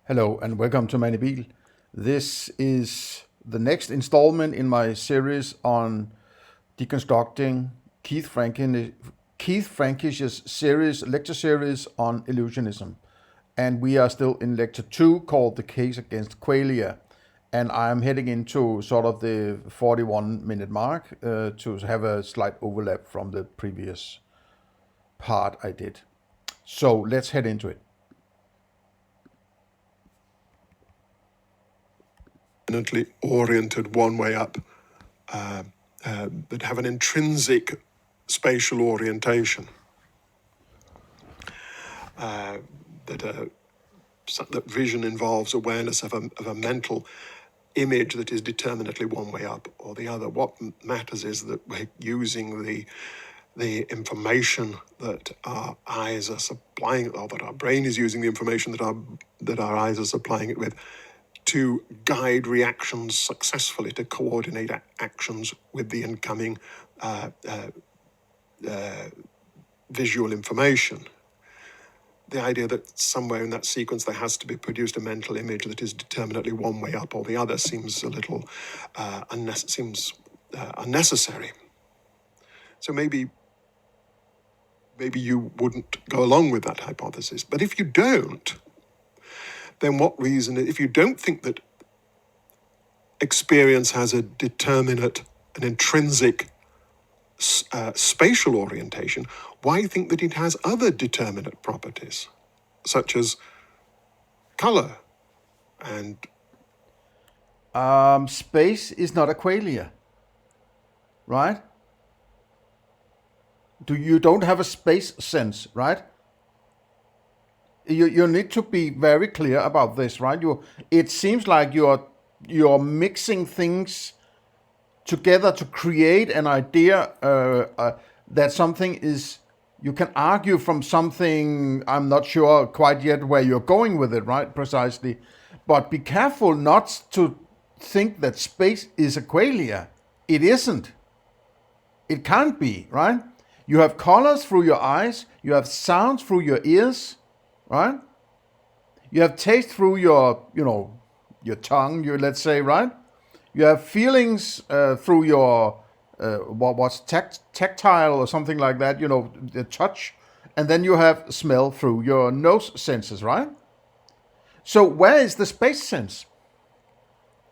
Hello and welcome to Mandibil. This is the next installment in my series on deconstructing Keith Frankish's lecture series on illusionism. And we are still in lecture 2 called The Case Against Qualia. And I'm heading into sort of the 41-minute mark to have a slight overlap from the previous part I did. So let's head into it. Oriented one way up that have an intrinsic spatial orientation that vision involves awareness of a mental image that is determinately one way up or the other. What matters is that we're using the information that our eyes are supplying, or that our brain is using the information that our eyes are supplying it with, to guide reactions successfully, to coordinate actions with the incoming visual information. The idea that somewhere in that sequence there has to be produced a mental image that is determinately one way up or the other seems a little unnecessary. So maybe you wouldn't go along with that hypothesis. But if you don't, then what reason, if you don't think that experience has a determinate, an intrinsic spatial orientation, why think that it has other determinate properties, such as color and... Space is not a qualia, right? You don't have a space sense, right? You need to be very clear about this, right? It seems like you're mixing things together to create an idea that something is. You can argue from something. I'm not sure quite yet where you're going with it, right? Precisely, but be careful not to think that space is a qualia. It isn't. It can't be, right? You have colors through your eyes. You have sounds through your ears. Right? You have taste through your tongue, let's say, right? You have feelings through your, what's tactile or something like that, the touch. And then you have smell through your nose senses, right? So where is the space sense?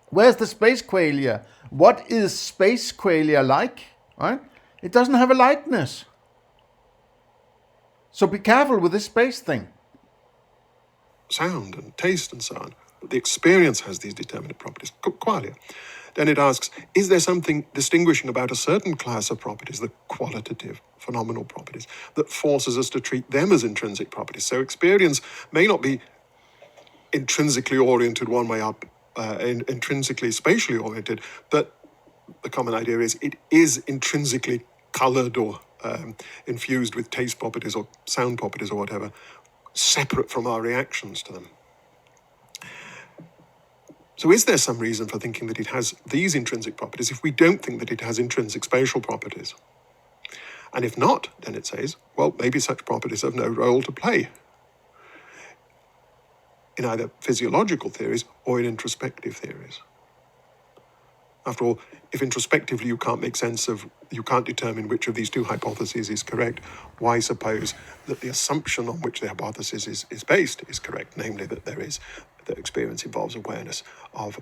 Where's the space qualia? What is space qualia like, right? It doesn't have a likeness. So be careful with this space thing. Sound and taste and so on. But the experience has these determinate properties, qualia. Then it asks, is there something distinguishing about a certain class of properties, the qualitative, phenomenal properties, that forces us to treat them as intrinsic properties? So experience may not be intrinsically oriented one way up, intrinsically spatially oriented, but the common idea is it is intrinsically colored or infused with taste properties or sound properties or whatever, separate from our reactions to them. So is there some reason for thinking that it has these intrinsic properties if we don't think that it has intrinsic spatial properties? And if not, then it says, well, maybe such properties have no role to play in either physiological theories or in introspective theories. After all, if introspectively you can't determine which of these two hypotheses is correct, why suppose that the assumption on which the hypothesis is based is correct, namely that experience involves awareness of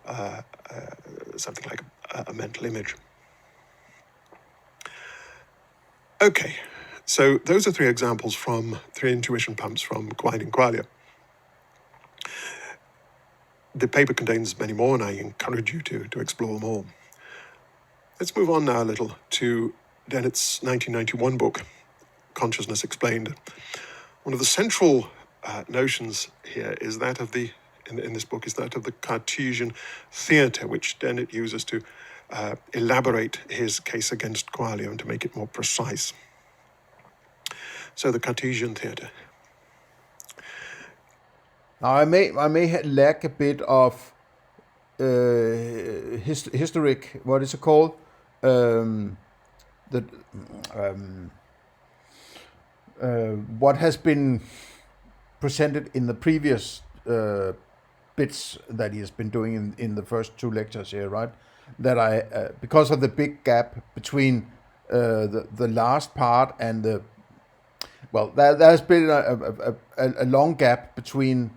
something like a mental image. Okay, so those are three intuition pumps from Quine and Qualia. The paper contains many more, and I encourage you to explore them all. Let's move on now a little to Dennett's 1991 book, Consciousness Explained. One of the central notions here is that of in this book is that of the Cartesian theatre, which Dennett uses to elaborate his case against Qualia and to make it more precise. So the Cartesian theatre. Now I may lack a bit of historic. What is it called? What has been presented in the previous bits that he has been doing in the first 2 lectures here, right? That I, because of the big gap between the last part and the, well, there's been a long gap between,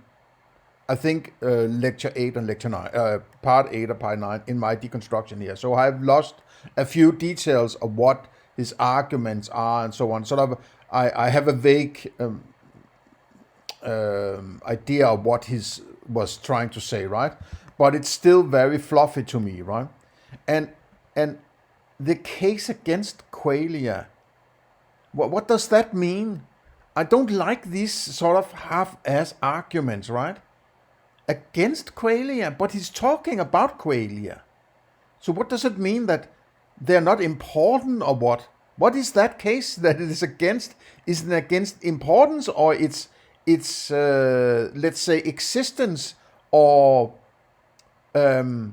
I think, lecture 8 and lecture 9, part 8 or part 9 in my deconstruction here. So I've lost a few details of what his arguments are and so on. Sort of, I have a vague idea of what he was trying to say, right? But it's still very fluffy to me, right? And the case against qualia, what does that mean? I don't like these sort of half-ass arguments, right? Against qualia, but he's talking about qualia. So what does it mean, that they're not important, or what? What is that case that it is against? Is it against importance, or it's let's say existence, or the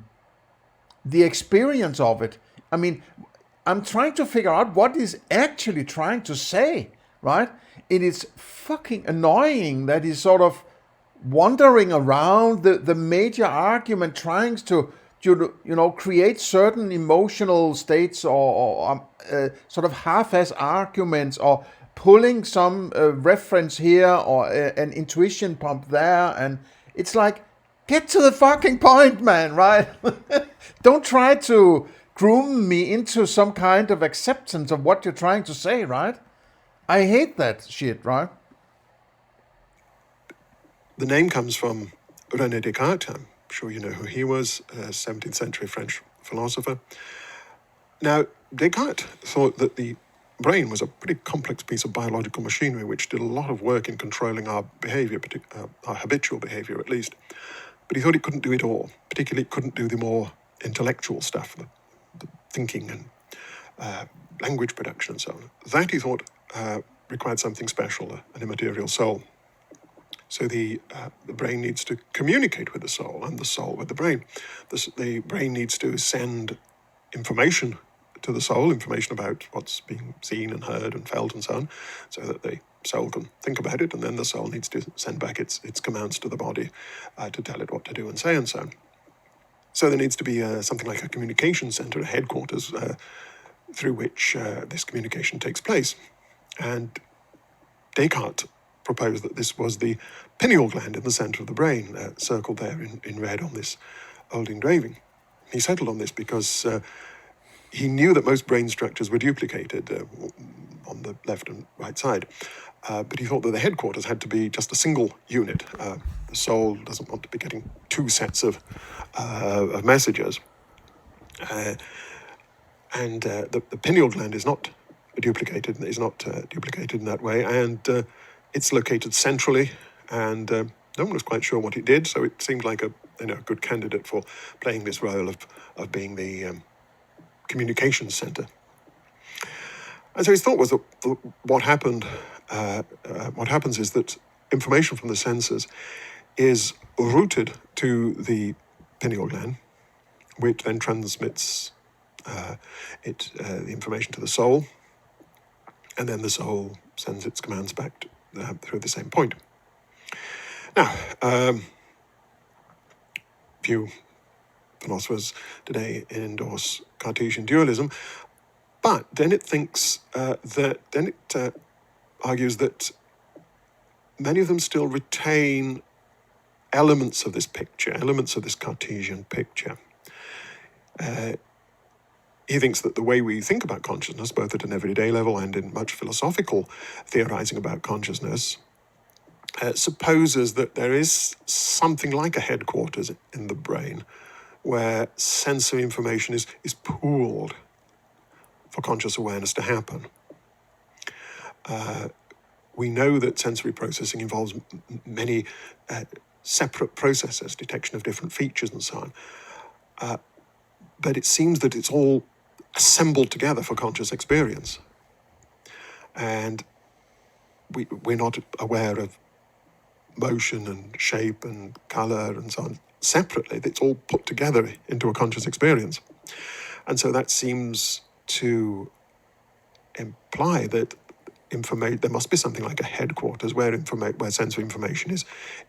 experience of it? I mean, I'm trying to figure out what is actually trying to say, right? It is fucking annoying that he's sort of wandering around the major argument, trying to create certain emotional states, or sort of half-ass arguments, or pulling some reference here, or an intuition pump there, and it's like, get to the fucking point, man, right? Don't try to groom me into some kind of acceptance of what you're trying to say, right? I hate that shit, right? The name comes from René Descartes. I'm sure you know who he was, a 17th century French philosopher. Now, Descartes thought that the brain was a pretty complex piece of biological machinery which did a lot of work in controlling our behavior, our habitual behavior at least. But he thought it couldn't do it all. Particularly, it couldn't do the more intellectual stuff, the thinking and language production and so on. That, he thought, required something special, an immaterial soul. So the brain needs to communicate with the soul, and the soul with the brain. The brain needs to send information to the soul, information about what's being seen and heard and felt and so on, so that the soul can think about it, and then the soul needs to send back its commands to the body to tell it what to do and say and so on. So there needs to be something like a communication center, a headquarters, through which this communication takes place. And Descartes proposed that this was the pineal gland in the center of the brain, circled there in red on this old engraving. He settled on this because he knew that most brain structures were duplicated on the left and right side. But he thought that the headquarters had to be just a single unit. The soul doesn't want to be getting 2 sets of messages. And the pineal gland is not duplicated in that way, and it's located centrally, and no one was quite sure what it did, so it seemed like a good candidate for playing this role of being the communication center. And so his thought was that what happens is that information from the senses is routed to the pineal gland, which then transmits the information to the soul, and then the soul sends its commands back through the same point. Now, few philosophers today endorse Cartesian dualism, but then it thinks argues that many of them still retain elements of this picture, elements of this Cartesian picture. He thinks that the way we think about consciousness, both at an everyday level and in much philosophical theorizing about consciousness, supposes that there is something like a headquarters in the brain where sensory information is pooled for conscious awareness to happen. We know that sensory processing involves many separate processes, detection of different features and so on. But it seems that it's all assembled together for conscious experience. And we're not aware of motion and shape and colour and so on separately. It's all put together into a conscious experience. And so that seems to imply that there must be something like a headquarters where sensory information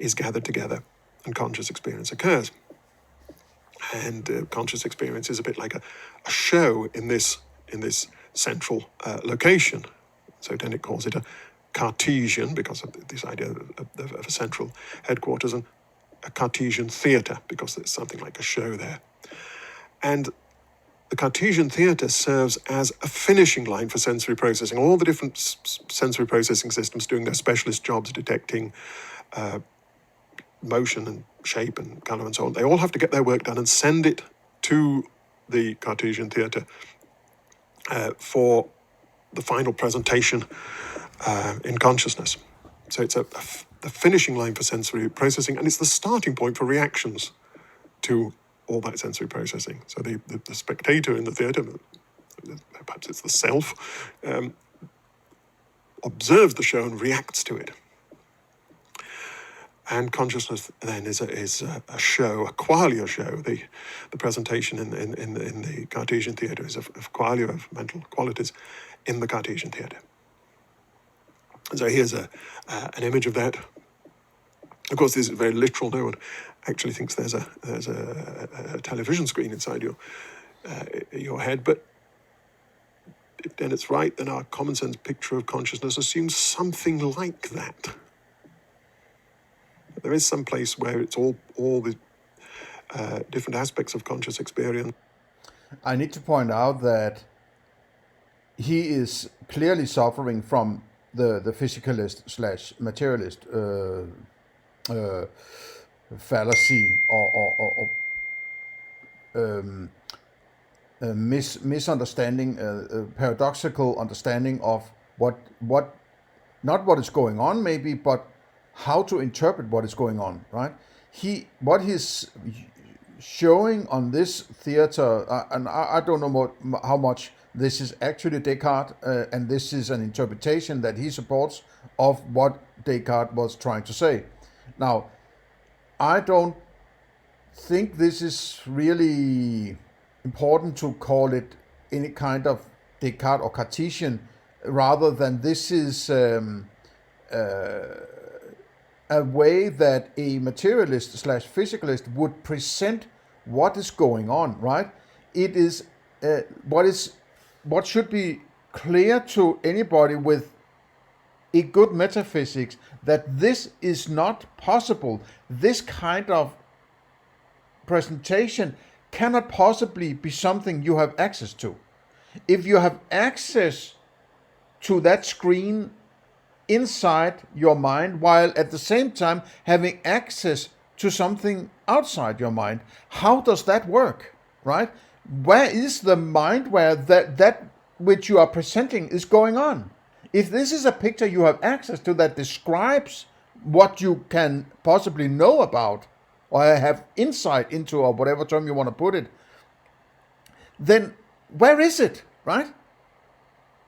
is gathered together and conscious experience occurs. And conscious experience is a bit like a show in this central location. So Dennett calls it a Cartesian, because of this idea of a central headquarters, and a Cartesian theatre, because there's something like a show there. And the Cartesian theatre serves as a finishing line for sensory processing. All the different sensory processing systems doing their specialist jobs, detecting motion and shape and colour and so on, they all have to get their work done and send it to the Cartesian theatre for the final presentation in consciousness. So it's the finishing line for sensory processing, and it's the starting point for reactions to all that sensory processing. So the spectator in the theatre, perhaps it's the self, observes the show and reacts to it. And consciousness then is a show, a qualia show. The presentation in the Cartesian theatre is of qualia, of mental qualities in the Cartesian theatre. And so here's an image of that. Of course, this is very literal. No one actually thinks there's a television screen inside your head. But if Dennett's right, then our common sense picture of consciousness assumes something like that. There is some place where it's all the different aspects of conscious experience. I need to point out that he is clearly suffering from the physicalist / materialist fallacy or misunderstanding, paradoxical understanding of what not what is going on maybe, but how to interpret what is going on, right? What he's showing on this theater, and I don't know how much this is actually Descartes, and this is an interpretation that he supports of what Descartes was trying to say. Now, I don't think this is really important to call it any kind of Descartes or Cartesian, rather than this is a way that a materialist / physicalist would present what is going on, right? It is what should be clear to anybody with a good metaphysics, that this is not possible. This kind of presentation cannot possibly be something you have access to. If you have access to that screen inside your mind, while at the same time having access to something outside your mind, how does that work, right? Where is the mind where that which you are presenting is going on? If this is a picture you have access to that describes what you can possibly know about or have insight into, or whatever term you want to put it, then where is it, right?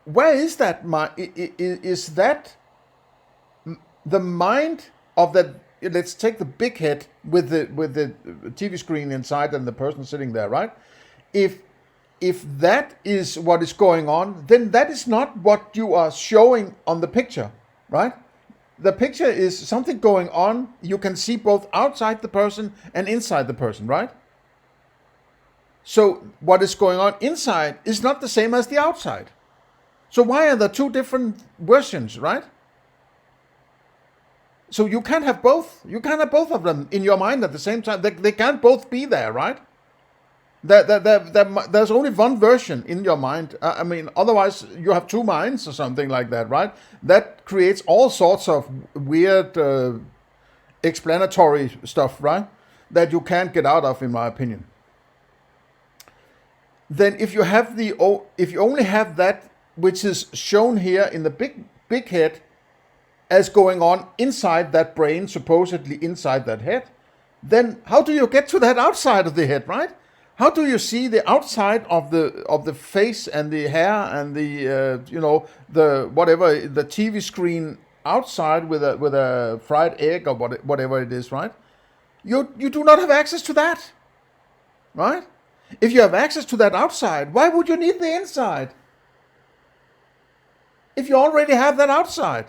Where is that? Is that the mind of that? Let's take the big head with the TV screen inside and the person sitting there, right? If that is what is going on, then that is not what you are showing on the picture, right? The picture is something going on. You can see both outside the person and inside the person, right? So what is going on inside is not the same as the outside. So why are there two different versions, right? So you can't have both. You can't have both of them in your mind at the same time. They can't both be there, right? There's only one version in your mind. I mean, otherwise you have two minds or something like that, right? That creates all sorts of weird explanatory stuff, right? That you can't get out of, in my opinion. Then if you only have that which is shown here in the big head as going on inside that brain, supposedly inside that head, then how do you get to that outside of the head, right? How do you see the outside of the face and the hair and the the TV screen outside with a fried egg or whatever it is, right? You do not have access to that, right? If you have access to that outside, why would you need the inside? If you already have that outside,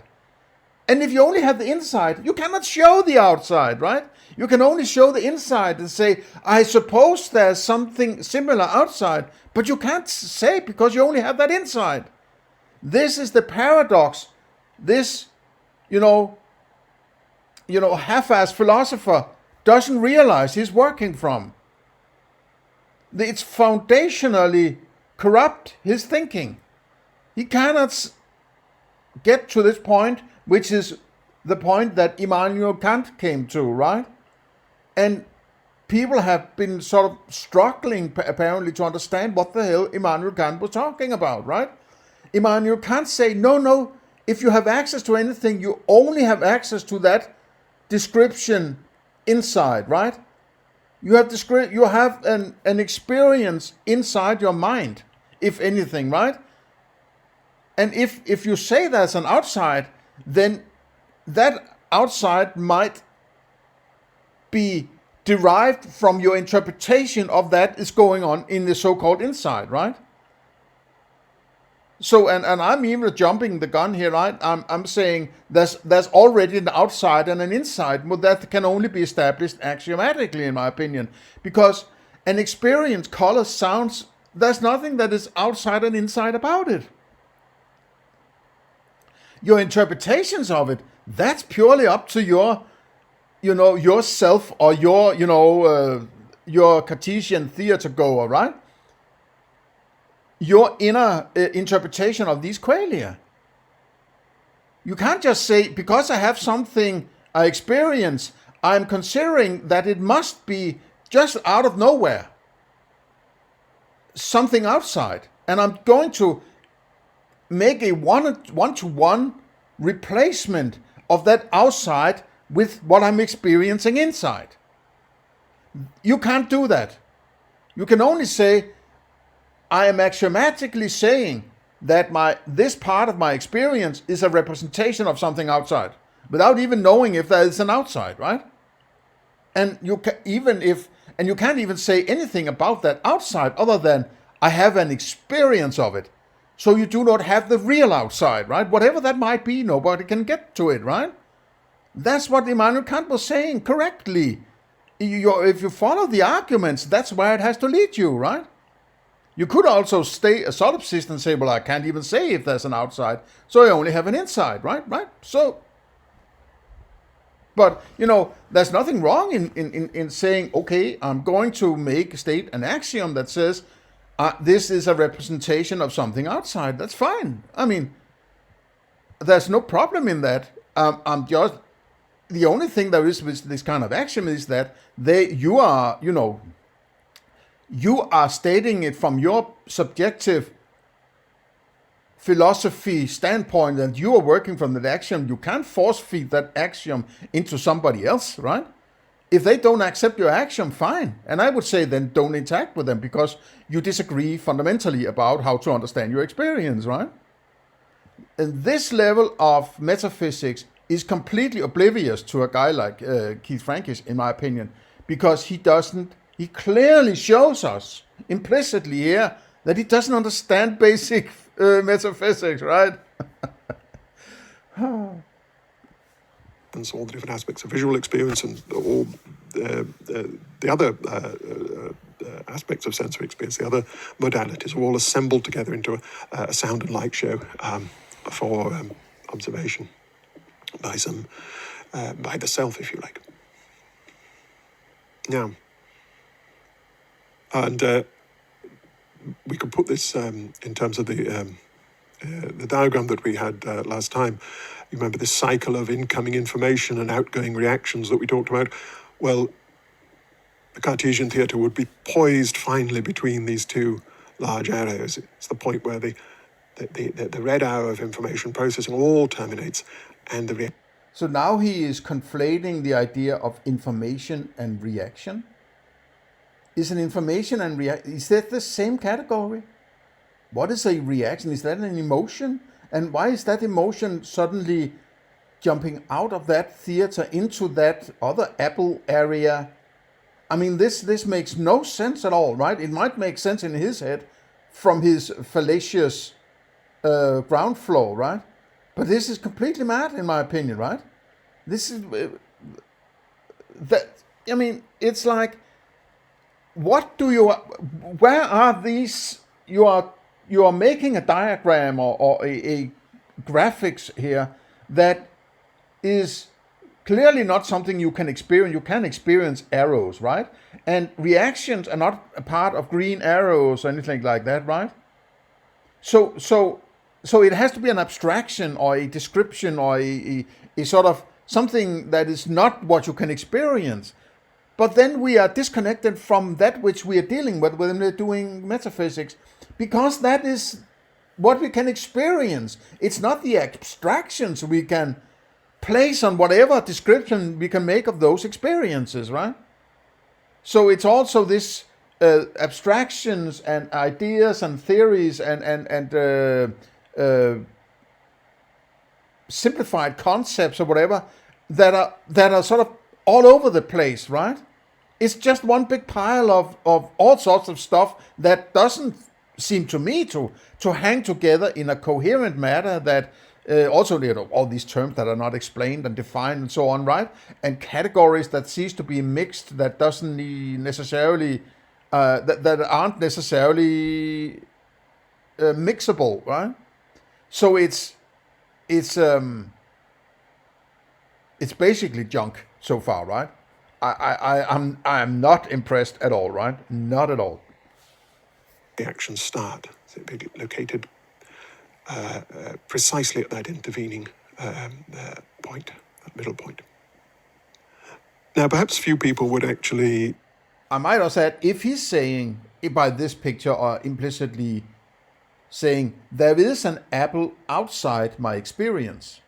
And if you only have the inside, you cannot show the outside, right? You can only show the inside and say, I suppose there's something similar outside, but you can't say because you only have that inside. This is the paradox. This, half-ass philosopher doesn't realize he's working from. It's foundationally corrupt his thinking. He cannot get to this point, which is the point that Immanuel Kant came to, right? And people have been sort of struggling apparently to understand what the hell Immanuel Kant was talking about, right? Immanuel Kant say, no, if you have access to anything, you only have access to that description inside, right? You have an experience inside your mind, if anything, right? And if you say there's an outside, then that outside might be derived from your interpretation of that is going on in the so-called inside, right? So, and I'm even jumping the gun here, right? I'm saying there's already an outside and an inside, but that can only be established axiomatically, in my opinion, because an experience, color, sounds, there's nothing that is outside and inside about it. Your interpretations of it, that's purely up to your, yourself or your Cartesian theater goer, right? Your inner interpretation of these qualia. You can't just say, because I have something I experience, I'm considering that it must be just out of nowhere, something outside, and I'm going to make a one-to-one replacement of that outside with what I'm experiencing inside. You can't do that. You can only say, I am axiomatically saying that this part of my experience is a representation of something outside, without even knowing if there is an outside, right? And you can't even say anything about that outside other than I have an experience of it. So you do not have the real outside, right? Whatever that might be, nobody can get to it, right? That's what Immanuel Kant was saying correctly. If you follow the arguments, that's where it has to lead you, right? You could also stay a solipsist and say, well, I can't even say if there's an outside, so I only have an inside, right? So, but, there's nothing wrong in saying, okay, I'm going to state an axiom that says, this is a representation of something outside. That's fine. I mean, there's no problem in that. The only thing there is with this kind of axiom is that you are stating it from your subjective philosophy standpoint, and you are working from that axiom. You can't force feed that axiom into somebody else, right? If they don't accept your axiom, fine. And I would say then don't interact with them because you disagree fundamentally about how to understand your experience, right? And this level of metaphysics is completely oblivious to a guy like Keith Frankish, in my opinion, because he clearly shows us implicitly here that he doesn't understand basic metaphysics, right? And so all the different aspects of visual experience and all the other aspects of sensory experience, the other modalities are all assembled together into a sound and light show for observation by the self, if you like. Now, and we could put this in terms of the diagram that we had last time. You remember this cycle of incoming information and outgoing reactions that we talked about? Well, the Cartesian theatre would be poised finely between these two large areas. It's the point where the red hour of information processing all terminates, and the So now he is conflating the idea of information and reaction. Is an information and reaction, is that the same category? What is a reaction? Is that an emotion? And why is that emotion suddenly jumping out of that theater into that other apple area? I mean, this makes no sense at all, right? It might make sense in his head from his fallacious ground floor, right? But this is completely mad, in my opinion, right? This is that. I mean, it's like, where are these? You are making a diagram or a graphics here that is clearly not something you can experience. You can experience arrows, right? And reactions are not a part of green arrows or anything like that, right? So it has to be an abstraction or a description or a sort of something that is not what you can experience. But then we are disconnected from that which we are dealing with when we're doing metaphysics, because that is what we can experience. It's not the abstractions we can place on whatever description we can make of those experiences, right? So it's also this abstractions and ideas and theories and simplified concepts or whatever that are sort of all over the place, right? It's just one big pile of all sorts of stuff that doesn't seem to me to hang together in a coherent manner, that also, all these terms that are not explained and defined and so on, right? And categories that cease to be mixed, that doesn't necessarily that aren't necessarily mixable, right? So it's basically junk so far, right? I'm not impressed at all, right? Not at all. The actions start. So located precisely at that intervening point, that middle point. Now, perhaps few people would actually... I might also add, if he's saying by this picture, or implicitly saying there is an apple outside my experience,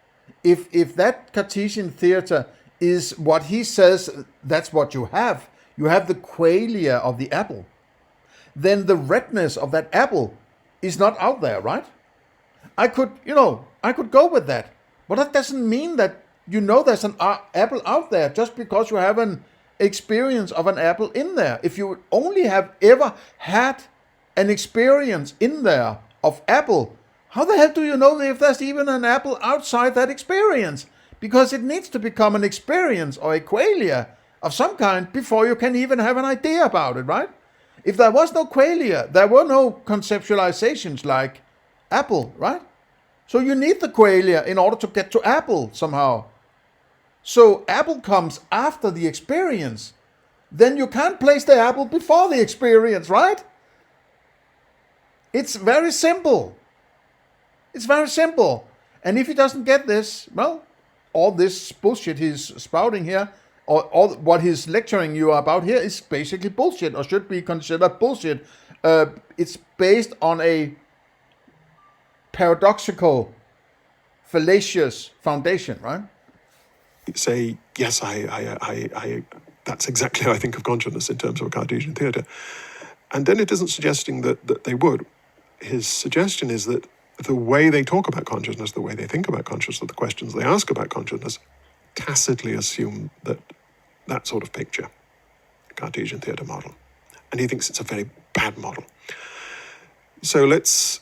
if that Cartesian theater is what he says, that's what you have the qualia of the apple, then the redness of that apple is not out there, right? I could go with that, but that doesn't mean that there's an apple out there just because you have an experience of an apple in there. If you only have ever had an experience in there of apple, how the hell do you know if there's even an apple outside that experience? Because it needs to become an experience or a qualia of some kind before you can even have an idea about it, right? If there was no qualia, there were no conceptualizations like apple, right? So you need the qualia in order to get to apple somehow. So apple comes after the experience. Then you can't place the apple before the experience, right? It's very simple. It's very simple. And if he doesn't get this, well, all this bullshit he's spouting here, or all what he's lecturing you about here, is basically bullshit, or should be considered bullshit. It's based on a paradoxical, fallacious foundation, right? Say, yes, I that's exactly how I think of consciousness in terms of a Cartesian theatre. And then it isn't suggesting that they would. His suggestion is that the way they talk about consciousness, the way they think about consciousness, the questions they ask about consciousness, tacitly assume that sort of picture, Cartesian theatre model. And he thinks it's a very bad model. So let's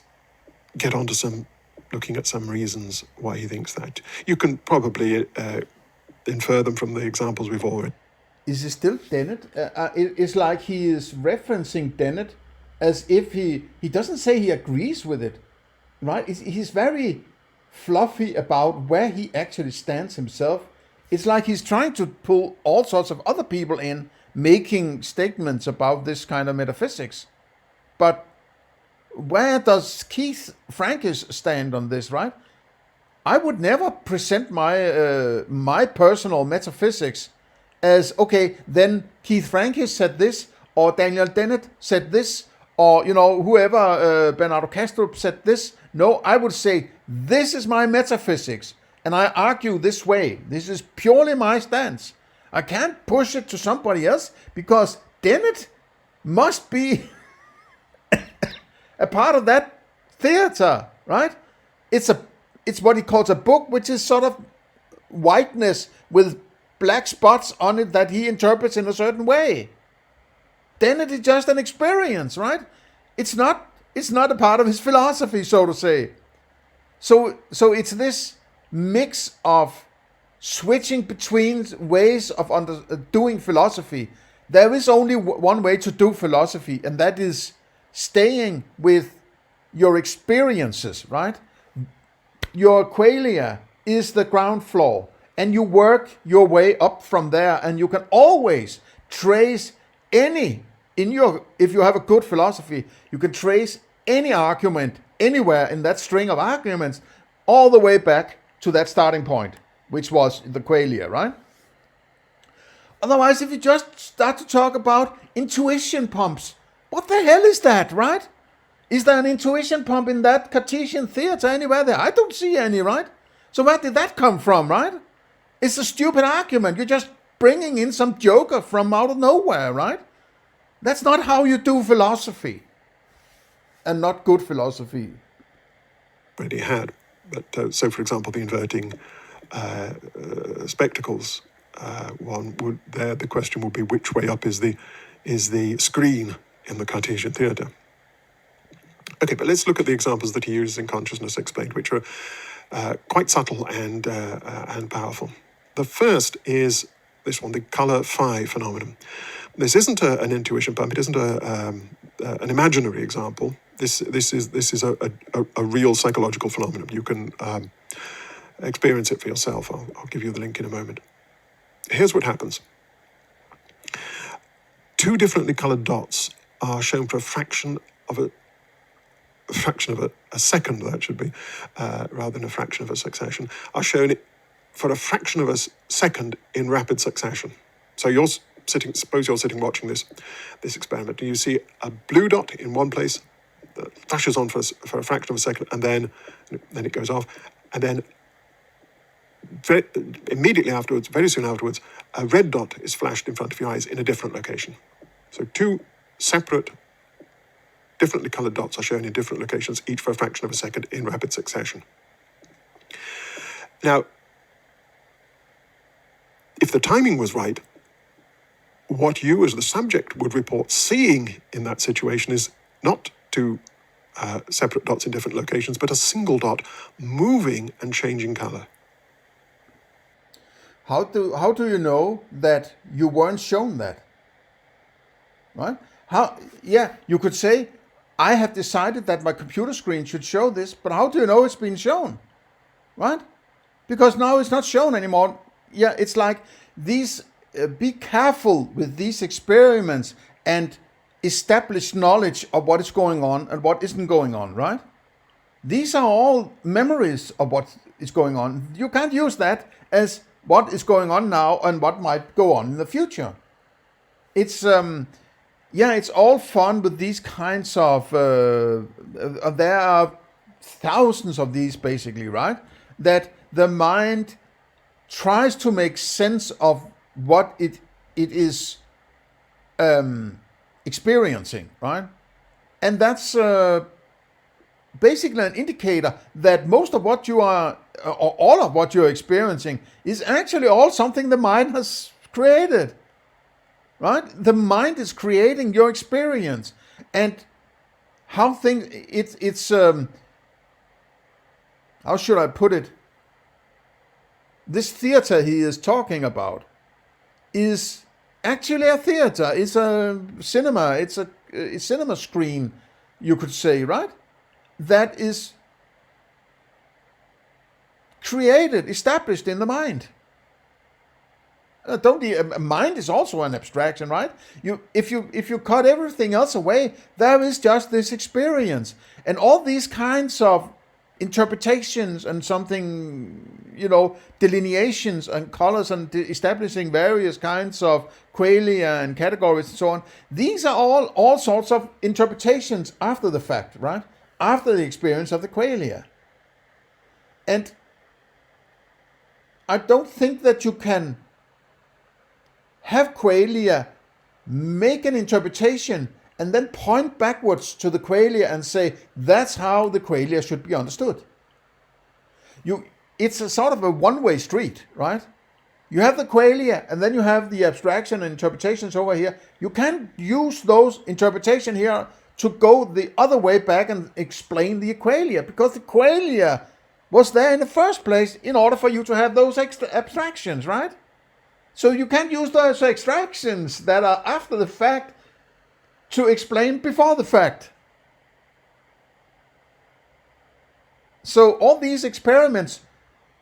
get on to looking at some reasons why he thinks that. You can probably infer them from the examples we've already. Is it still Dennett? It's like he is referencing Dennett as if he doesn't say he agrees with it, right? He's very fluffy about where he actually stands himself. It's like he's trying to pull all sorts of other people in, making statements about this kind of metaphysics. But where does Keith Frankish stand on this, right? I would never present my personal metaphysics as, okay, then Keith Frankish said this, or Daniel Dennett said this, or, whoever, Bernardo Castro said this. No, I would say, this is my metaphysics, and I argue this way. This is purely my stance. I can't push it to somebody else, because Dennett must be a part of that theater, right? It's what he calls a book, which is sort of whiteness with black spots on it that he interprets in a certain way. Then it is just an experience, right? It's not a part of his philosophy, so to say. So it's this mix of switching between ways of doing philosophy. There is only one way to do philosophy, and that is staying with your experiences, right? Your qualia is the ground floor, and you work your way up from there, and you can always trace if you have a good philosophy, you can trace any argument anywhere in that string of arguments all the way back to that starting point, which was the qualia, right? Otherwise, if you just start to talk about intuition pumps, what the hell is that, right? Is there an intuition pump in that Cartesian theater anywhere there? I don't see any, right? So where did that come from, right? It's a stupid argument. You're just bringing in some joker from out of nowhere, right? That's not how you do philosophy. And not good philosophy. Already had. But so, for example, the inverting spectacles one would there. The question would be which way up is the screen in the Cartesian theatre. Okay, but let's look at the examples that he uses in Consciousness Explained, which are quite subtle and powerful. The first is this one, the colour phi phenomenon. This isn't an intuition pump. It isn't an imaginary example. This is a real psychological phenomenon. You can experience it for yourself. I'll give you the link in a moment. Here's what happens. Two differently coloured dots are shown for a fraction of a second, that should be, rather than a fraction of a succession, are shown for a fraction of a second in rapid succession. So suppose you're sitting watching this experiment, and you see a blue dot in one place that flashes on for a fraction of a second, and then it goes off, and then immediately afterwards, very soon afterwards, a red dot is flashed in front of your eyes in a different location. So two separate, differently coloured dots are shown in different locations, each for a fraction of a second in rapid succession. Now, if the timing was right, what you as the subject would report seeing in that situation is not two separate dots in different locations, but a single dot moving and changing colour. How do you know that you weren't shown that? Right? You could say, I have decided that my computer screen should show this, but how do you know it's been shown? Right? Because now it's not shown anymore. Yeah, it's like these, be careful with these experiments and establish knowledge of what is going on and what isn't going on, right? These are all memories of what is going on. You can't use that as what is going on now and what might go on in the future. It's it's all fun with these kinds of. There are thousands of these basically, right? That the mind tries to make sense of what it is experiencing, right? And that's basically an indicator that most of what you are, or all of what you're experiencing, is actually all something the mind has created, right? The mind is creating your experience, and how things, it's how should I put it? This theater he is talking about is actually a theater. It's a cinema. It's a cinema screen, you could say, right? That is created, established in the mind. Mind is also an abstraction, right? If you cut everything else away, there is just this experience, and all these kinds of interpretations and something, delineations and colors and establishing various kinds of qualia and categories and so on. These are all sorts of interpretations after the fact, right? After the experience of the qualia. And I don't think that you can have qualia, make an interpretation, and then point backwards to the qualia and say, that's how the qualia should be understood. It's a sort of a one-way street, right? You have the qualia, and then you have the abstraction and interpretations over here. You can't use those interpretations here to go the other way back and explain the qualia, because the qualia was there in the first place in order for you to have those extra abstractions, right? So you can't use those abstractions that are after the fact to explain before the fact. So all these experiments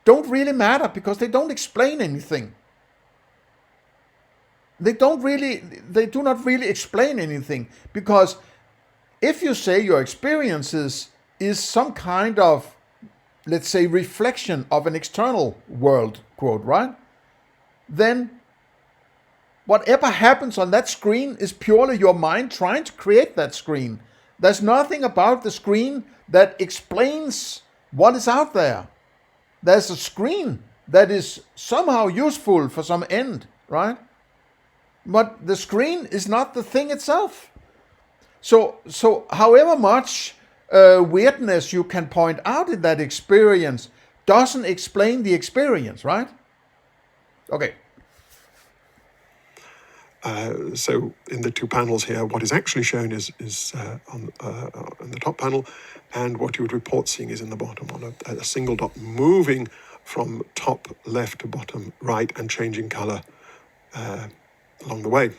don't really matter because they don't explain anything. They do not really explain anything, because if you say your experiences is some kind of, let's say, reflection of an external world, quote, right? Then whatever happens on that screen is purely your mind trying to create that screen. There's nothing about the screen that explains what is out there. There's a screen that is somehow useful for some end, right? But the screen is not the thing itself. So however much weirdness you can point out in that experience doesn't explain the experience, right? Okay. So in the two panels here, what is actually shown is on the top panel, and what you would report seeing is in the bottom one, a single dot moving from top left to bottom right and changing color along the way.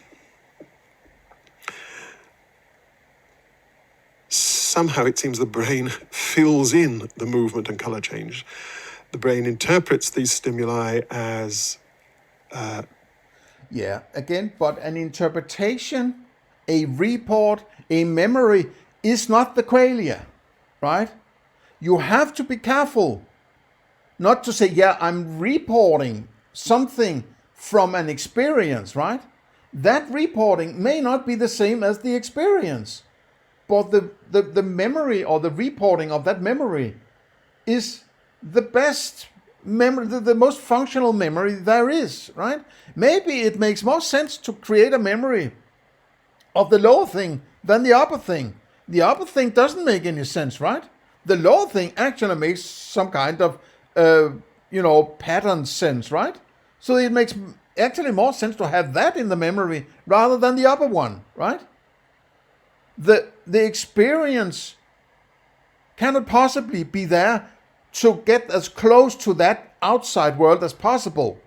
Somehow it seems the brain fills in the movement and color change. The brain interprets these stimuli as again, but an interpretation, a report, a memory is not the qualia, right? You have to be careful not to say, I'm reporting something from an experience, right? That reporting may not be the same as the experience, but the memory or the reporting of that memory is the best memory, the most functional memory there is, right? Maybe it makes more sense to create a memory of the lower thing than the upper thing. The upper thing doesn't make any sense, right? The lower thing actually makes some kind of, pattern sense, right? So it makes actually more sense to have that in the memory rather than the upper one, right? The experience cannot possibly be there to get as close to that outside world as possible.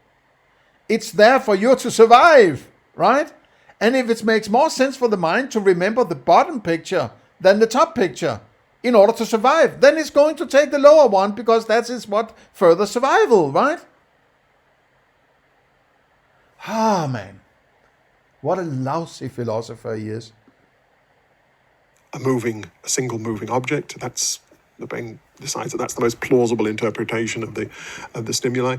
It's there for you to survive, right? And if it makes more sense for the mind to remember the bottom picture than the top picture in order to survive, then it's going to take the lower one because that is what further survival, right? Ah, man. What a lousy philosopher he is. a single moving object. That's the brain decides that that's the most plausible interpretation of the stimuli,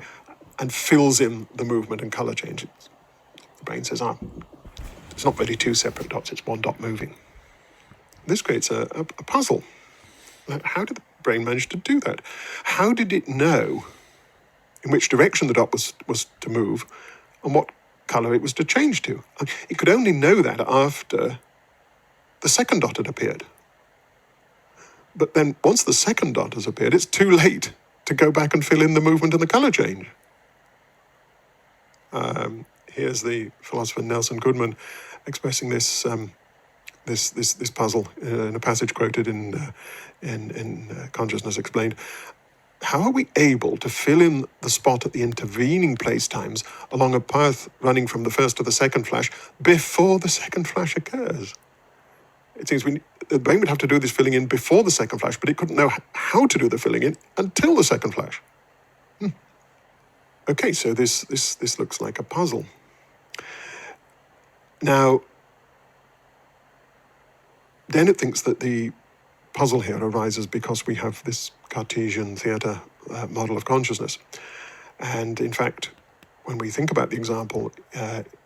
and fills in the movement and color changes. The brain says, it's not really two separate dots; it's one dot moving. This creates a puzzle. How did the brain manage to do that? How did it know in which direction the dot was to move and what color it was to change to? It could only know that after the second dot had appeared. But then once the second dot has appeared, it's too late to go back and fill in the movement and the color change. Here's the philosopher Nelson Goodman expressing this puzzle in a passage quoted in Consciousness Explained. How are we able to fill in the spot at the intervening place-times along a path running from the first to the second flash before the second flash occurs? It seems the brain would have to do this filling in before the second flash, but it couldn't know how to do the filling in until the second flash. Okay, so this looks like a puzzle. Now, Dennett thinks that the puzzle here arises because we have this Cartesian theatre model of consciousness. And in fact, when we think about the example,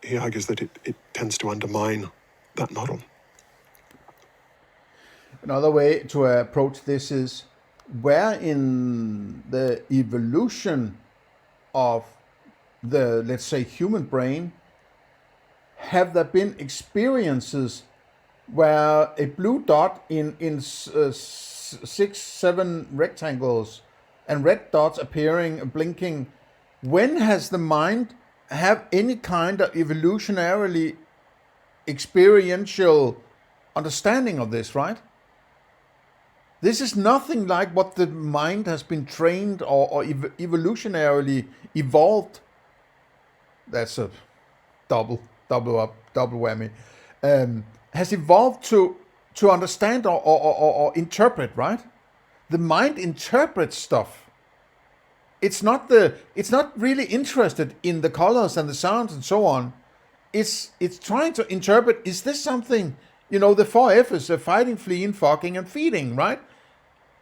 he argues that it tends to undermine that model. Another way to approach this is, where in the evolution of the, let's say, human brain, have there been experiences where a blue dot in 6-7 rectangles and red dots appearing, blinking, when has the mind have any kind of evolutionarily experiential understanding of this, right? This is nothing like what the mind has been trained or evolutionarily evolved. That's a double whammy. Has evolved to understand or interpret, right? The mind interprets stuff. It's not really interested in the colors and the sounds and so on. It's trying to interpret, is this something, the 4F's, fighting, fleeing, fucking, and feeding, right?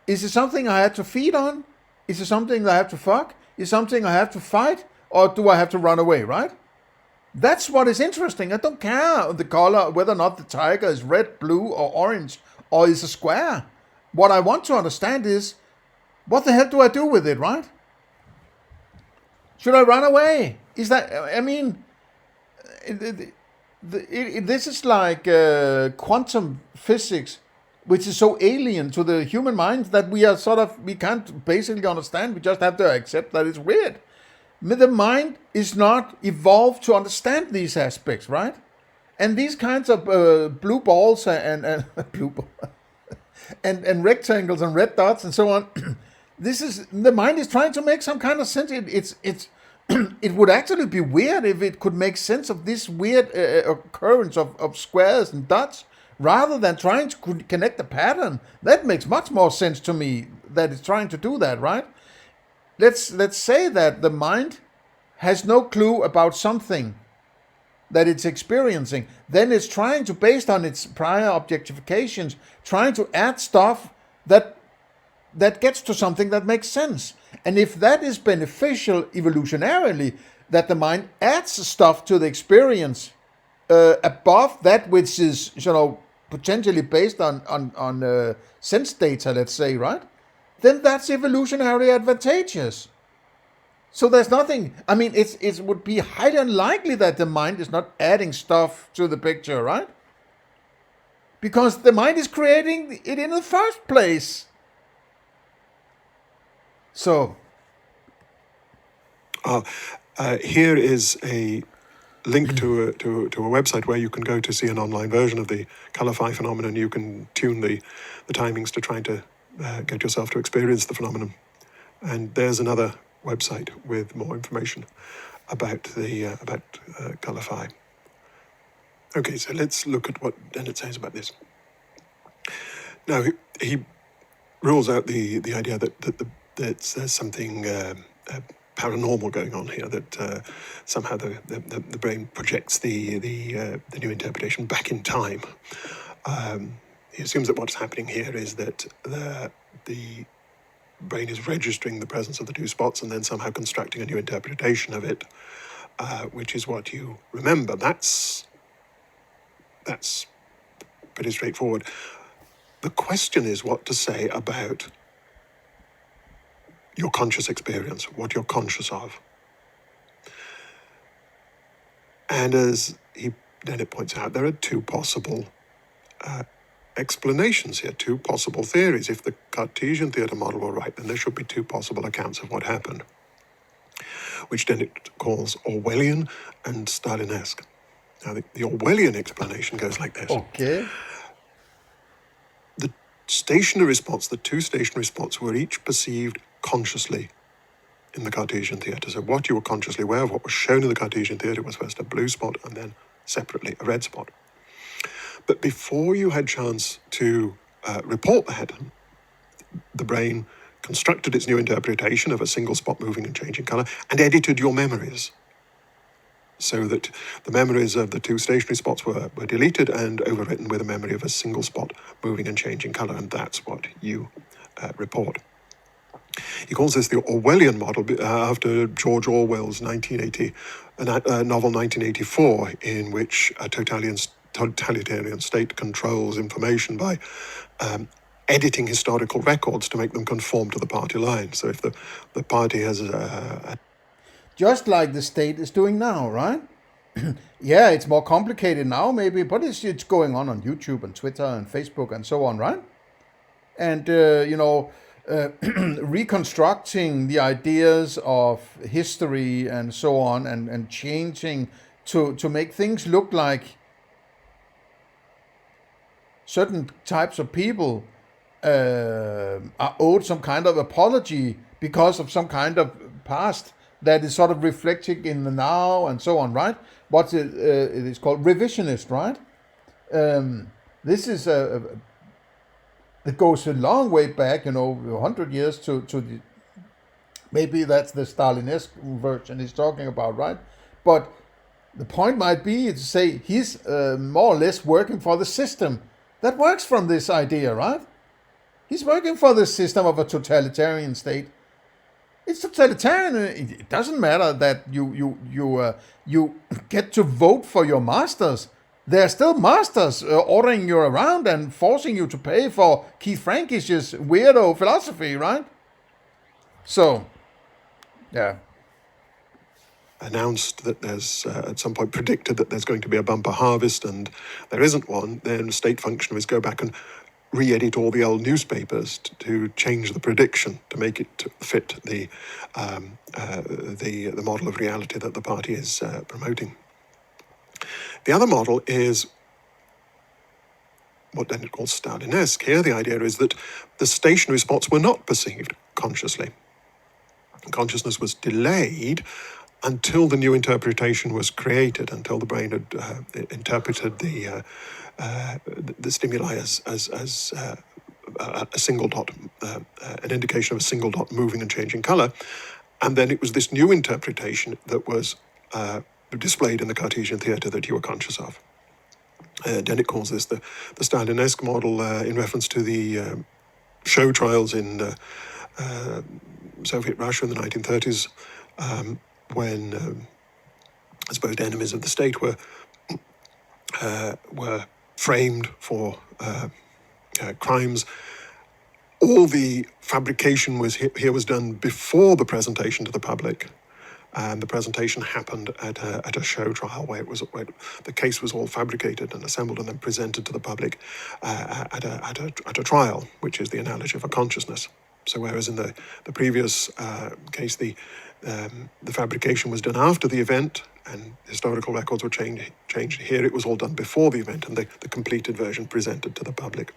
Is it something I have to feed on? Is it something that I have to fuck? Is it something I have to fight? Or do I have to run away, right? That's what is interesting. I don't care the color, whether or not the tiger is red, blue, or orange, or is a square. What I want to understand is, what the hell do I do with it, right? Should I run away? Is that, I mean, this is like quantum physics, which is so alien to the human mind that we can't basically understand. We just have to accept that it's weird. The mind is not evolved to understand these aspects, right? And these kinds of blue balls and blue ball, and rectangles and red dots and so on. This is, the mind is trying to make some kind of sense. It would actually be weird if it could make sense of this weird occurrence of squares and dots, rather than trying to connect the pattern. That makes much more sense to me, that it's trying to do that, right? Let's say that the mind has no clue about something that it's experiencing. Then it's trying to, based on its prior objectifications, trying to add stuff that gets to something that makes sense. And if that is beneficial evolutionarily, that the mind adds stuff to the experience above that which is, potentially based on sense data, let's say, right? Then that's evolutionarily advantageous. So there's nothing, I mean, it would be highly unlikely that the mind is not adding stuff to the picture, right? Because the mind is creating it in the first place. So, here is a link to a website where you can go to see an online version of the color-fi phenomenon. You can tune the timings to try to get yourself to experience the phenomenon. And there's another website with more information about the color-fi. Okay, so let's look at what Dennett says about this. Now, he rules out the idea that there's something paranormal going on here, that somehow the brain projects the new interpretation back in time. He assumes that what's happening here is that the brain is registering the presence of the two spots and then somehow constructing a new interpretation of it, which is what you remember. That's pretty straightforward. The question is what to say about your conscious experience, what you're conscious of. And as Dennett points out, there are two possible explanations here, two possible theories. If the Cartesian theatre model were right, then there should be two possible accounts of what happened, which Dennett calls Orwellian and Stalinesque. Now, the Orwellian explanation goes like this. okay. The stationary spots, the two stationary spots, were each perceived consciously in the Cartesian theatre. So what you were consciously aware of, what was shown in the Cartesian theatre, was first a blue spot and then separately a red spot. But before you had chance to report that, the brain constructed its new interpretation of a single spot moving and changing colour and edited your memories, so that the memories of the two stationary spots were deleted and overwritten with a memory of a single spot moving and changing colour, and that's what you report. He calls this the Orwellian model after George Orwell's 1980 novel 1984, in which a totalitarian state controls information by editing historical records to make them conform to the party line. So if the party has Just like the state is doing now, right? Yeah, it's more complicated now maybe, but it's going on YouTube and Twitter and Facebook and so on, right? And, reconstructing the ideas of history and so on, and changing to make things look like certain types of people are owed some kind of apology because of some kind of past that is sort of reflecting in the now and so on, right? What it is called revisionist, right? This is it goes a long way back, 100 years to the, maybe that's the Stalinesque version he's talking about, right? But the point might be to say he's more or less working for the system that works from this idea, right? He's working for the system of a totalitarian state. It's totalitarian. It doesn't matter that you get to vote for your masters. They're still masters ordering you around and forcing you to pay for Keith Frankish's weirdo philosophy, right? So, yeah. Announced that there's, at some point predicted that there's going to be a bumper harvest and there isn't one, then state functionaries go back and re-edit all the old newspapers to change the prediction, to make it fit the model of reality that the party is promoting. The other model is what then it calls Stalinesque. Here the idea is that the stationary spots were not perceived consciously. Consciousness was delayed until the new interpretation was created, until the brain had interpreted the stimuli as a single dot, an indication of a single dot moving and changing colour. And then it was this new interpretation that was displayed in the Cartesian theatre that you were conscious of. Dennett calls this the Stalinesque model in reference to the show trials in Soviet Russia in the 1930s, when supposed enemies of the state were framed for crimes. All the fabrication was done before the presentation to the public, and the presentation happened at a show trial where the case was all fabricated and assembled and then presented to the public at a trial, which is the analogy of a consciousness. So whereas in the previous case the fabrication was done after the event and historical records were changed, here it was all done before the event and the completed version presented to the public.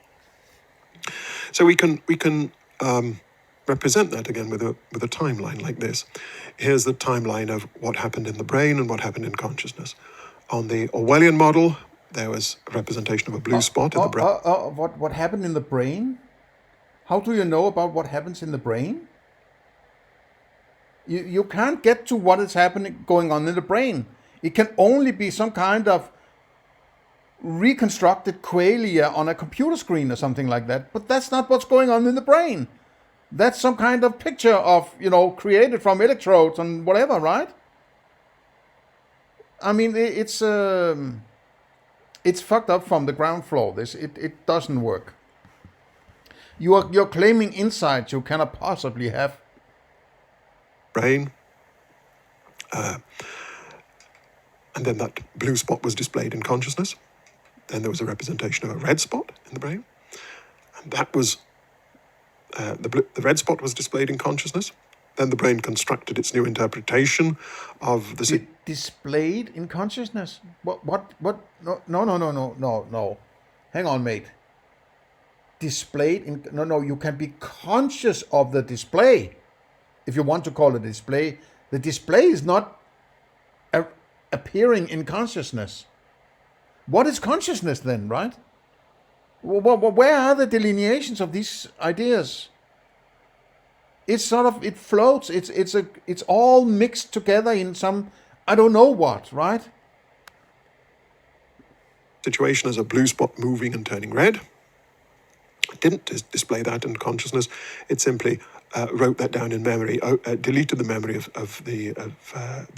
So we can represent that again with a timeline like this. Here's the timeline of what happened in the brain and what happened in consciousness. On the Orwellian model, there was a representation of a blue spot in the brain. What happened in the brain? How do you know about what happens in the brain? You can't get to what is going on in the brain. It can only be some kind of reconstructed qualia on a computer screen or something like that. But that's not what's going on in the brain. That's some kind of picture of, created from electrodes and whatever, right? I mean, it's fucked up from the ground floor. It doesn't work. You're claiming insights you cannot possibly have. Brain. And then that blue spot was displayed in consciousness. Then there was a representation of a red spot in the brain. And that was, the red spot was displayed in consciousness. Then the brain constructed its new interpretation of the... Displayed in consciousness? What? No. Hang on, mate. Displayed in... No, you can be conscious of the display. If you want to call it a display. The display is not appearing in consciousness. What is consciousness then, right? Where are the delineations of these ideas? It's sort of, it floats. It's all mixed together in some, I don't know what, right? Situation as a blue spot moving and turning red. It didn't display that in consciousness. It simply wrote that down in memory, deleted the memory of the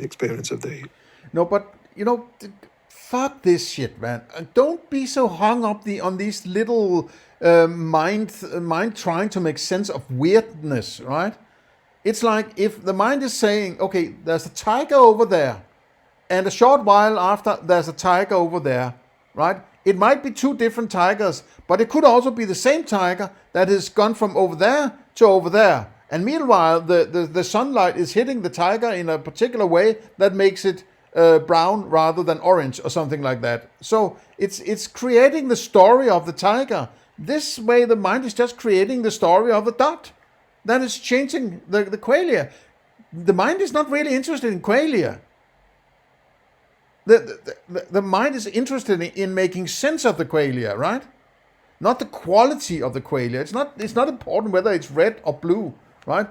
experience of the... No, but, fuck this shit, man. Don't be so hung up on these little mind trying to make sense of weirdness, right? It's like if the mind is saying, okay, there's a tiger over there, and a short while after, there's a tiger over there, right? It might be two different tigers, but it could also be the same tiger that has gone from over there to over there. And meanwhile, the sunlight is hitting the tiger in a particular way that makes it brown rather than orange or something like that. So it's creating the story of the tiger This way the mind is just creating the story of the dot. That is changing the qualia. The mind is not really interested in qualia. The mind is interested in making sense of the qualia, right? Not the quality of the qualia. It's not important whether it's red or blue, right?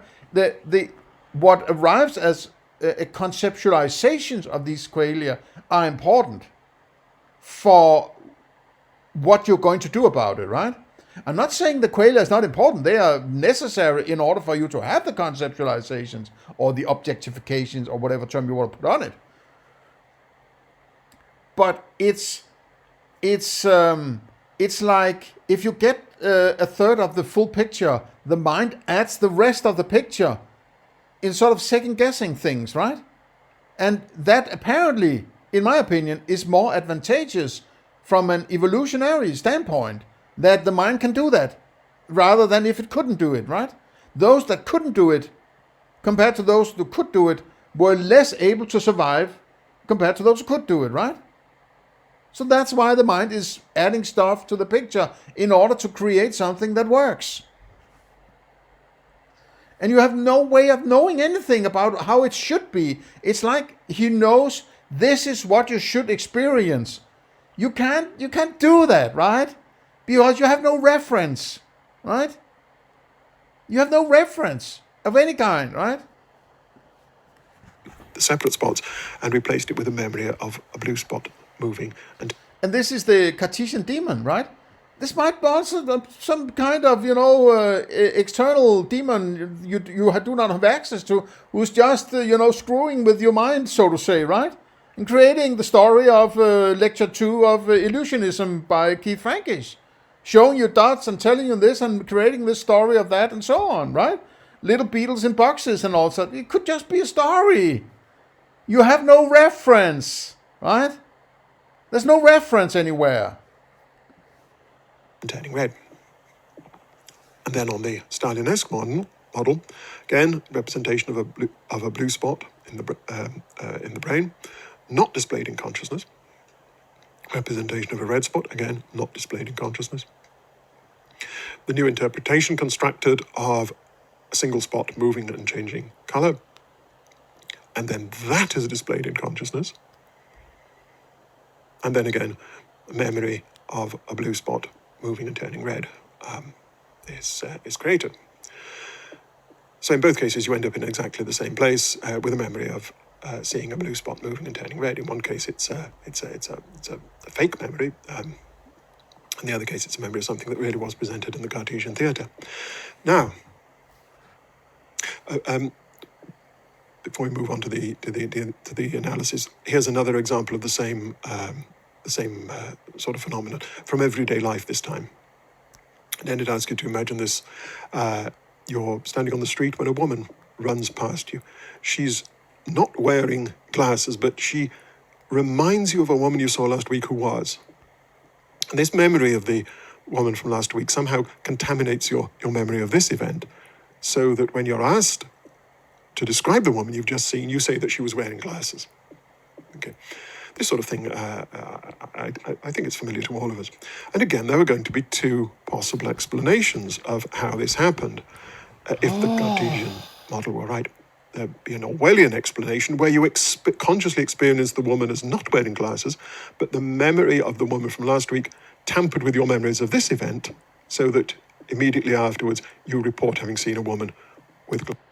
What arrives as conceptualizations of these qualia are important for what you're going to do about it, right? I'm not saying the qualia is not important. They are necessary in order for you to have the conceptualizations or the objectifications or whatever term you want to put on it. But it's like if you get a third of the full picture, the mind adds the rest of the picture in sort of second guessing things, right? And that apparently, in my opinion, is more advantageous from an evolutionary standpoint, that the mind can do that rather than if it couldn't do it, right? Those that couldn't do it compared to those who could do it were less able to survive compared to those who could do it, right? So that's why the mind is adding stuff to the picture in order to create something that works. And you have no way of knowing anything about how it should be. It's like he knows this is what you should experience. You can't do that, right? Because you have no reference, right? You have no reference of any kind, right? The separate spots and replaced it with a memory of a blue spot moving. And this is the Cartesian demon, right? This might be also some kind of, external demon you do not have access to, who's just, screwing with your mind, so to say, right? And creating the story of Lecture 2 of Illusionism by Keith Frankish. Showing you dots and telling you this and creating this story of that and so on, right? Little beetles in boxes and all that. It could just be a story. You have no reference, right? There's no reference anywhere. Turning red. And then on the Stalinesque model, again, representation of a blue spot in the brain, not displayed in consciousness. Representation of a red spot, again, not displayed in consciousness. The new interpretation constructed of a single spot moving and changing color, and then that is displayed in consciousness. And then again, a memory of a blue spot moving and turning red is created. So in both cases, you end up in exactly the same place with a memory of seeing a blue spot moving and turning red. In one case, it's a fake memory. In the other case, it's a memory of something that really was presented in the Cartesian theatre. Now, before we move on to the analysis, here's another example of the same sort of phenomenon from everyday life this time. And then it asks you to imagine this: you're standing on the street when a woman runs past you. She's not wearing glasses, but she reminds you of a woman you saw last week who was. And this memory of the woman from last week somehow contaminates your memory of this event, so that when you're asked to describe the woman you've just seen, you say that she was wearing glasses. Okay. This sort of thing, I think it's familiar to all of us. And again, there are going to be two possible explanations of how this happened. If the Cartesian model were right, there'd be an Orwellian explanation where you consciously experience the woman as not wearing glasses, but the memory of the woman from last week tampered with your memories of this event, so that immediately afterwards you report having seen a woman with glasses.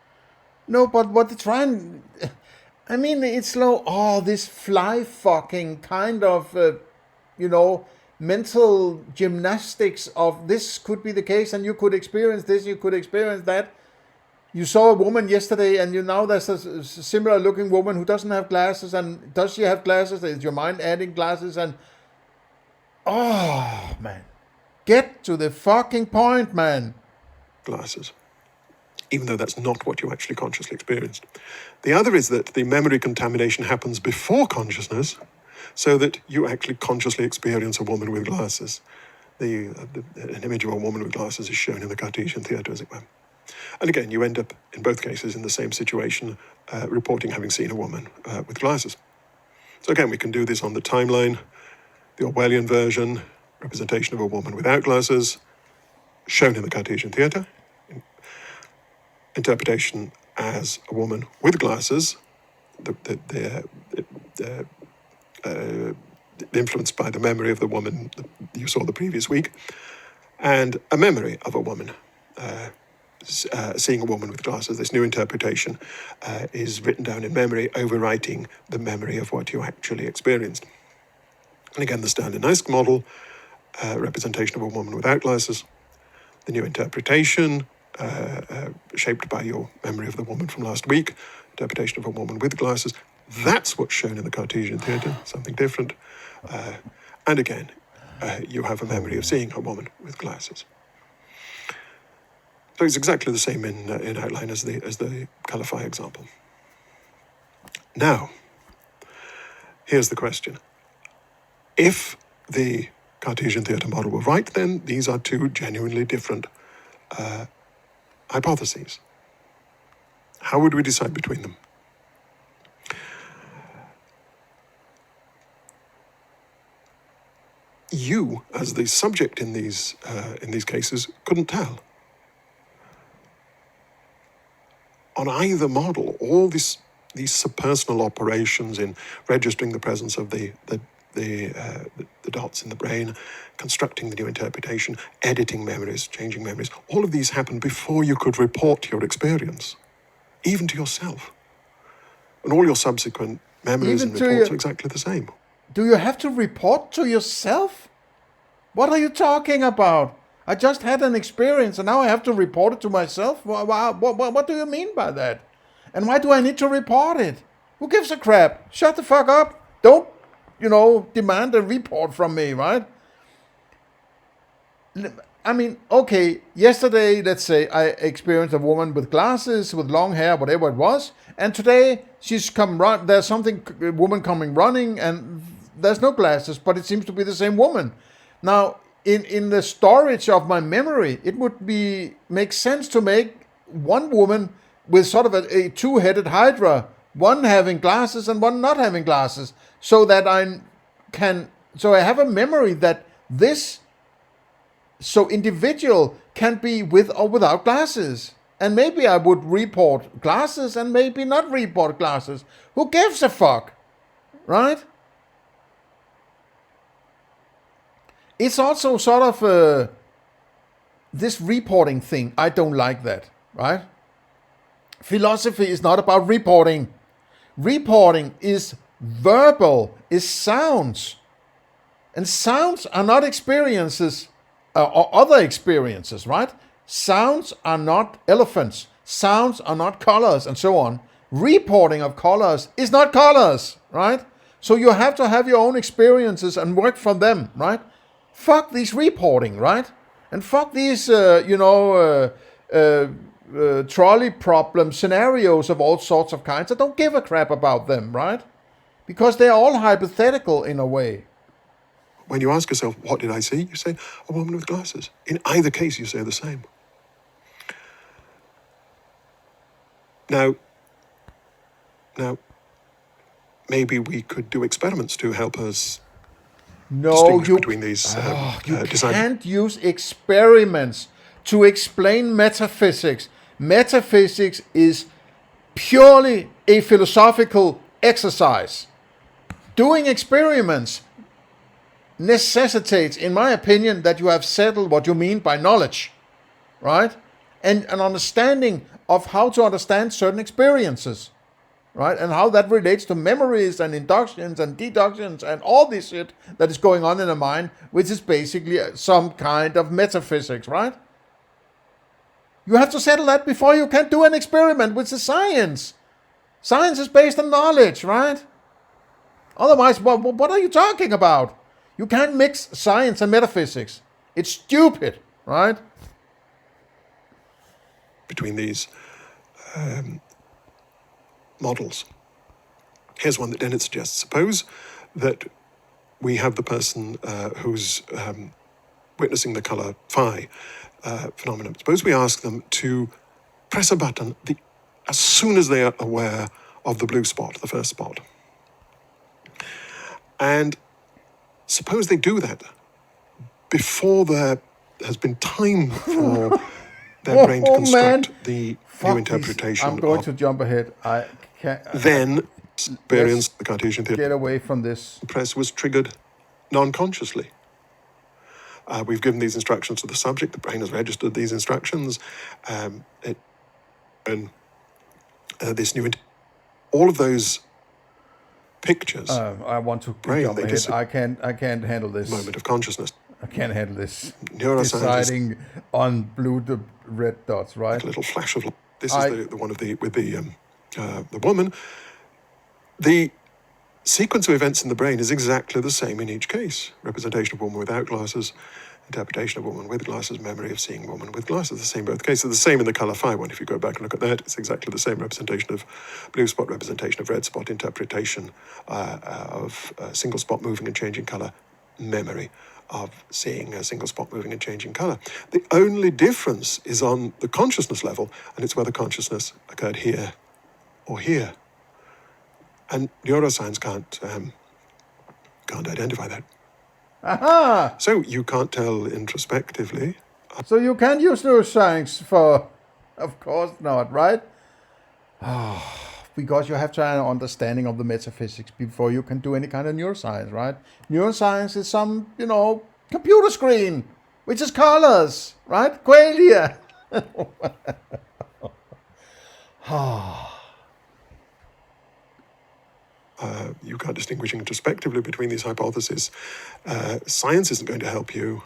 No, but what they're trying... I mean, it's this fly fucking kind of, mental gymnastics of this could be the case and you could experience this, you could experience that. You saw a woman yesterday and now there's a similar looking woman who doesn't have glasses, and does she have glasses? Is your mind adding glasses? And man, get to the fucking point, man. Glasses. Even though that's not what you actually consciously experienced. The other is that the memory contamination happens before consciousness, so that you actually consciously experience a woman with glasses. An image of a woman with glasses is shown in the Cartesian theatre, as it were. And again, you end up, in both cases, in the same situation, reporting having seen a woman with glasses. So again, we can do this on the timeline, the Orwellian version, representation of a woman without glasses, shown in the Cartesian theatre. Interpretation as a woman with glasses, influenced by the memory of the woman you saw the previous week, and a memory of a woman. Seeing a woman with glasses, this new interpretation is written down in memory, overwriting the memory of what you actually experienced. And again, the Standard model, representation of a woman without glasses, the new interpretation, shaped by your memory of the woman from last week, interpretation of a woman with glasses. That's what's shown in the Cartesian theatre, something different. And again, you have a memory of seeing a woman with glasses. So it's exactly the same in outline as the Calify example. Now, here's the question. If the Cartesian theatre model were right, then these are two genuinely different hypotheses. How would we decide between them? You, as the subject in these cases, couldn't tell. On either model, all these subpersonal operations in registering the presence of the dots in the brain, constructing the new interpretation, editing memories, changing memories, all of these happened before you could report your experience, even to yourself. And all your subsequent memories and reports are exactly the same. Do you have to report to yourself? What are you talking about? I just had an experience and now I have to report it to myself? What do you mean by that? And why do I need to report it? Who gives a crap? Shut the fuck up. Don't, demand a report from me, right? I mean, okay, yesterday, let's say, I experienced a woman with glasses, with long hair, whatever it was, and today she's there's a woman coming running, and there's no glasses, but it seems to be the same woman. Now, in the storage of my memory, it would make sense to make one woman with sort of a two-headed hydra, one having glasses and one not having glasses, so that I have a memory that this individual can be with or without glasses. And maybe I would report glasses and maybe not report glasses. Who gives a fuck? Right? It's also sort of this reporting thing. I don't like that, right? Philosophy is not about reporting. Reporting is verbal, is sounds. And sounds are not experiences or other experiences, right? Sounds are not elephants. Sounds are not colors and so on. Reporting of colors is not colors, right? So you have to have your own experiences and work from them, right? Fuck these reporting, right? And fuck these, trolley problem scenarios of all sorts of kinds. I don't give a crap about them, right? Because they're all hypothetical in a way. When you ask yourself, what did I see? You say, a woman with glasses. In either case, you say the same. Now, maybe we could do experiments to help us distinguish between these. You can't use experiments to explain metaphysics. Metaphysics is purely a philosophical exercise. Doing experiments necessitates, in my opinion, that you have settled what you mean by knowledge, right? And an understanding of how to understand certain experiences, right? And how that relates to memories and inductions and deductions and all this shit that is going on in the mind, which is basically some kind of metaphysics, right? You have to settle that before you can do an experiment, which is science. Science is based on knowledge, right? Otherwise, what are you talking about? You can't mix science and metaphysics. It's stupid, right? Between these models. Here's one that Dennett suggests. Suppose that we have the person who's witnessing the color phi phenomenon. Suppose we ask them to press a button as soon as they are aware of the blue spot, the first spot. And suppose they do that before their has been time for their brain to construct the Fuck new interpretation. I'm going to jump ahead. I can't. Then experience the Cartesian theory. Get away from this. Press was triggered non-consciously. We've given these instructions to the subject. The brain has registered these instructions. This new, all of those pictures. I want to brain, jump ahead. I can't handle this. Moment of consciousness. I can't handle this. Neuroscience deciding on blue to red dots, right? Like a little flash of light. This is the one of the woman. The sequence of events in the brain is exactly the same in each case. Representation of woman without glasses, interpretation of woman with glasses, memory of seeing woman with glasses. The same in both cases. The same in the colour 5 one. If you go back and look at that, it's exactly the same representation of blue spot, representation of red spot, interpretation of single spot moving and changing colour, memory of seeing a single spot moving and changing colour. The only difference is on the consciousness level, and it's whether consciousness occurred here or here. And neuroscience can't identify that. Aha! So you can't tell introspectively. So you can't use neuroscience for... Of course not, right? Because you have to have an understanding of the metaphysics before you can do any kind of neuroscience, right? Neuroscience is some, computer screen, which is colors, right? Qualia. You can't distinguish introspectively between these hypotheses. Science isn't going to help you.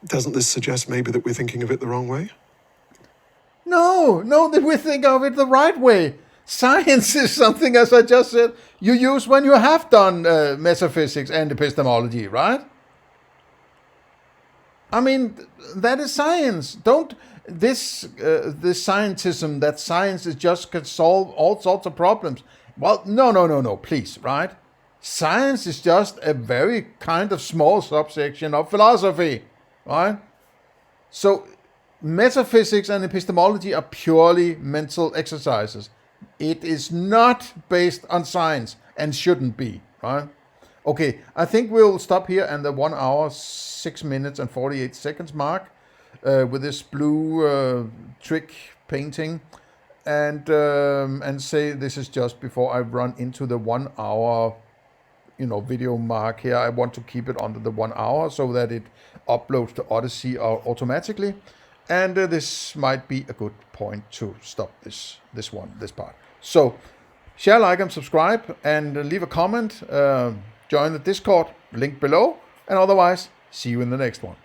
Doesn't this suggest maybe that we're thinking of it the wrong way? No, that we think of it the right way. Science is something, as I just said, you use when you have done metaphysics and epistemology, right? I mean, that is science. Don't this scientism that science is just can solve all sorts of problems. Well, no, please, right? Science is just a very kind of small subsection of philosophy, right? So metaphysics and epistemology are purely mental exercises. It is not based on science and shouldn't be, right? Okay, I think we'll stop here at the 1 hour, 6 minutes and 48 seconds mark with this blue trick painting and say this is just before I run into the 1 hour video mark here. I want to keep it under the 1 hour so that it uploads to Odysee automatically. And this might be a good point to stop this part. So share, like, and subscribe, and leave a comment. Join the Discord, link below. And otherwise, see you in the next one.